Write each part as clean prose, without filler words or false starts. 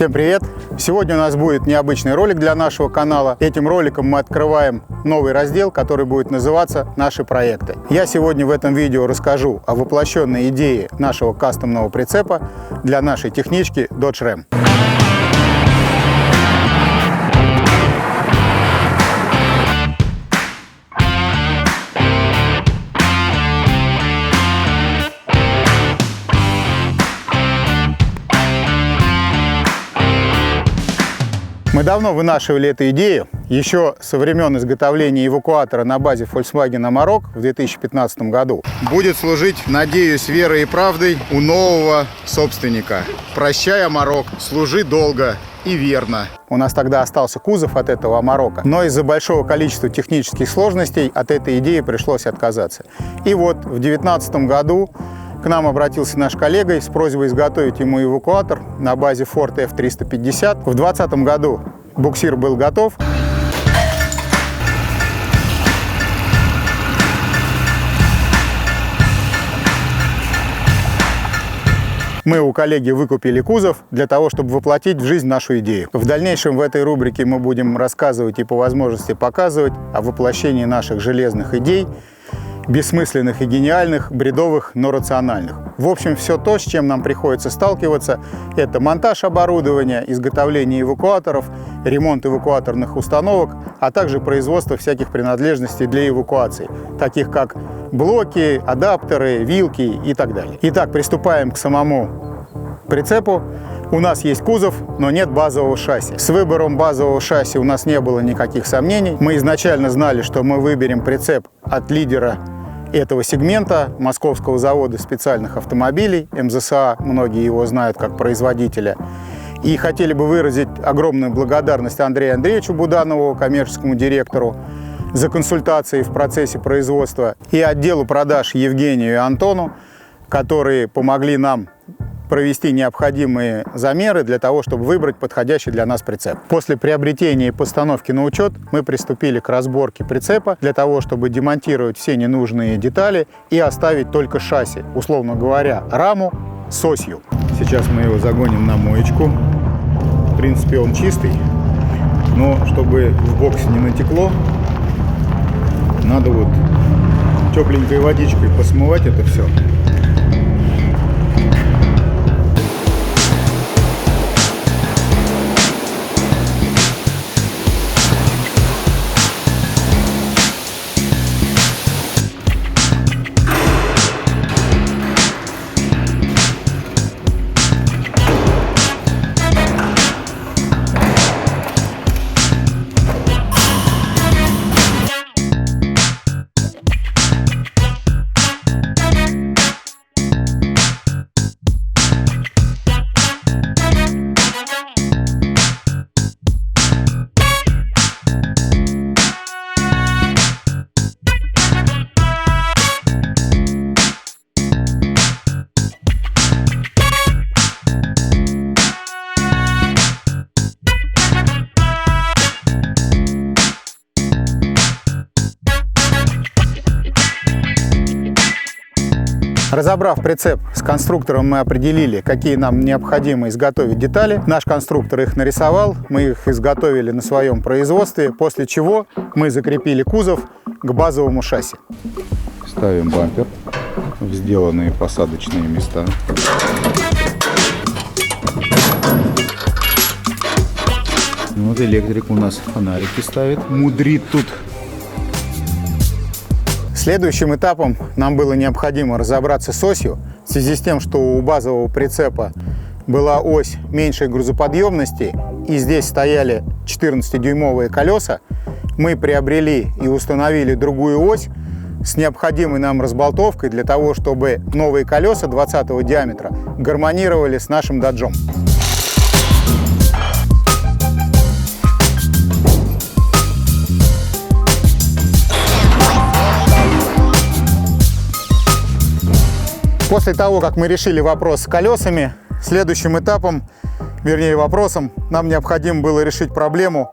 Всем привет! Сегодня у нас будет необычный ролик для нашего канала. Этим роликом мы открываем новый раздел, который будет называться «Наши проекты». Я сегодня в этом видео расскажу о воплощенной идее нашего кастомного прицепа для нашей технички Dodge Ram. Мы давно вынашивали эту идею, еще со времен изготовления эвакуатора на базе Volkswagen Amarok в 2015 году. Будет служить, надеюсь, верой и правдой у нового собственника. Прощай, Amarok, служи долго и верно. У нас тогда остался кузов от этого Amarok, но из-за большого количества технических сложностей от этой идеи пришлось отказаться. И вот в 2019 году к нам обратился наш коллега с просьбой изготовить ему эвакуатор на базе Ford F350. В 2020 году буксир был готов. Мы у коллеги выкупили кузов для того, чтобы воплотить в жизнь нашу идею. В дальнейшем в этой рубрике мы будем рассказывать и по возможности показывать о воплощении наших железных идей, бессмысленных и гениальных, бредовых, но рациональных. В общем, все то, с чем нам приходится сталкиваться, это монтаж оборудования, изготовление эвакуаторов, ремонт эвакуаторных установок, а также производство всяких принадлежностей для эвакуации, таких как блоки, адаптеры, вилки и так далее. Итак, приступаем к самому прицепу. У нас есть кузов, но нет базового шасси. С выбором базового шасси у нас не было никаких сомнений. Мы изначально знали, что мы выберем прицеп от лидера этого сегмента, московского завода специальных автомобилей, МЗСА, многие его знают как производителя. И хотели бы выразить огромную благодарность Андрею Андреевичу Буданову, коммерческому директору, за консультации в процессе производства, и отделу продаж Евгению и Антону, которые помогли нам провести необходимые замеры для того, чтобы выбрать подходящий для нас прицеп. После приобретения и постановки на учет мы приступили к разборке прицепа для того, чтобы демонтировать все ненужные детали и оставить только шасси, условно говоря, раму с осью. Сейчас мы его загоним на моечку. В принципе, он чистый, но чтобы в боксе не натекло, надо вот тепленькой водичкой посмывать это все. Разобрав прицеп с конструктором, мы определили, какие нам необходимо изготовить детали. Наш конструктор их нарисовал, мы их изготовили на своем производстве, после чего мы закрепили кузов к базовому шасси. Ставим бампер в сделанные посадочные места. Вот электрик у нас фонарики ставит, мудрит тут. Следующим этапом нам было необходимо разобраться с осью, в связи с тем, что у базового прицепа была ось меньшей грузоподъемности, и здесь стояли 14-дюймовые колеса. Мы приобрели и установили другую ось с необходимой нам разболтовкой для того, чтобы новые колеса 20 диаметра гармонировали с нашим доджом. После того, как мы решили вопрос с колесами, следующим этапом, вернее вопросом, нам необходимо было решить проблему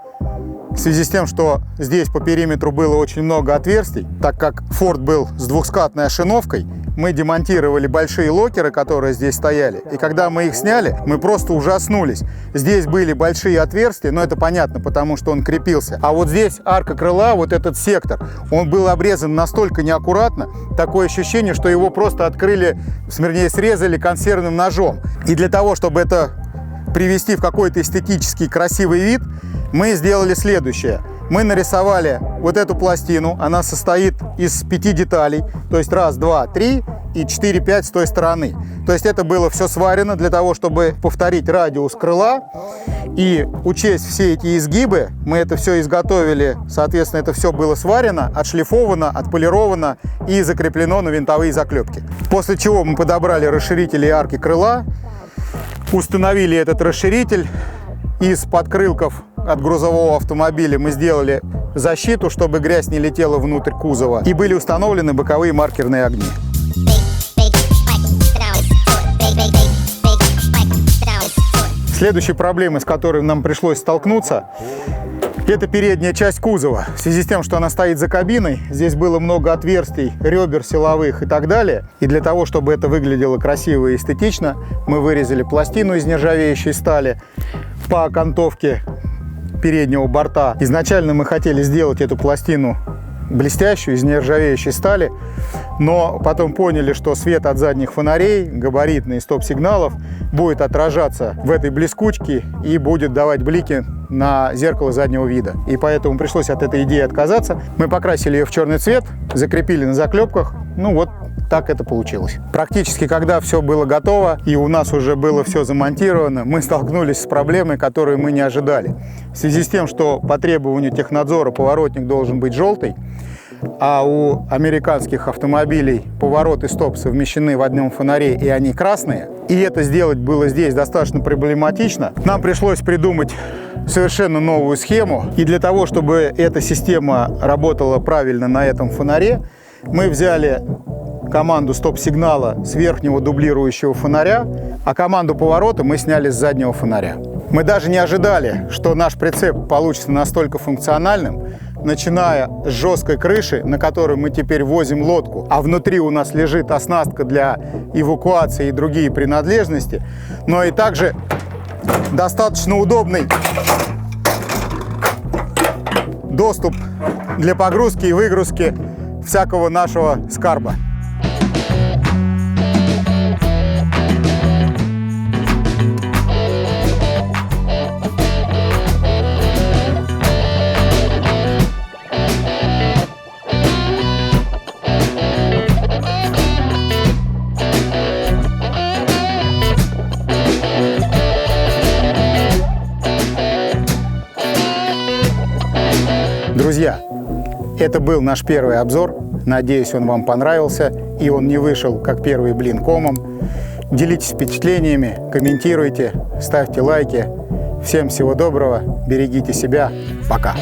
в связи с тем, что здесь по периметру было очень много отверстий. Так как Ford был с двухскатной ошиновкой, мы демонтировали большие локеры, которые здесь стояли. И когда мы их сняли, мы просто ужаснулись. Здесь были большие отверстия, но это понятно, потому что он крепился. А вот здесь арка крыла, вот этот сектор, он был обрезан настолько неаккуратно, такое ощущение, что его просто открыли, вернее, срезали консервным ножом. И для того, чтобы это привести в какой-то эстетический красивый вид, мы сделали следующее. Мы нарисовали вот эту пластину, она состоит из 5 деталей, то есть 1, 2, 3 и 4, 5 с той стороны. То есть это было все сварено для того, чтобы повторить радиус крыла и учесть все эти изгибы. Мы это все изготовили, соответственно, это все было сварено, отшлифовано, отполировано и закреплено на винтовые заклепки. После чего мы подобрали расширители и арки крыла, установили этот расширитель. Из подкрылков от грузового автомобиля мы сделали защиту, чтобы грязь не летела внутрь кузова. И были установлены боковые маркерные огни. Следующей проблемой, с которой нам пришлось столкнуться, это передняя часть кузова. В связи с тем, что она стоит за кабиной, здесь было много отверстий, ребер силовых и так далее. И для того, чтобы это выглядело красиво и эстетично, мы вырезали пластину из нержавеющей стали по окантовке переднего борта. Изначально мы хотели сделать эту пластину блестящую, из нержавеющей стали, но потом поняли, что свет от задних фонарей, габаритный, стоп-сигналов будет отражаться в этой блескучке и будет давать блики на зеркало заднего вида. И поэтому пришлось от этой идеи отказаться. Мы покрасили ее в черный цвет, закрепили на заклепках. Ну вот так это получилось. Практически, когда все было готово и у нас уже было все замонтировано, мы столкнулись с проблемой, которую мы не ожидали. В связи с тем, что по требованию технадзора поворотник должен быть желтый, а у американских автомобилей поворот и стоп совмещены в одном фонаре, и они красные, и это сделать было здесь достаточно проблематично, нам пришлось придумать совершенно новую схему. И для того, чтобы эта система работала правильно на этом фонаре, мы взяли команду стоп-сигнала с верхнего дублирующего фонаря, а команду поворота мы сняли с заднего фонаря. Мы даже не ожидали, что наш прицеп получится настолько функциональным, начиная с жесткой крыши, на которой мы теперь возим лодку, а внутри у нас лежит оснастка для эвакуации и другие принадлежности, но и также достаточно удобный доступ для погрузки и выгрузки всякого нашего скарба. Друзья, это был наш первый обзор. Надеюсь, он вам понравился и он не вышел как первый блин комом. Делитесь впечатлениями, комментируйте, ставьте лайки. Всем всего доброго, берегите себя. Пока!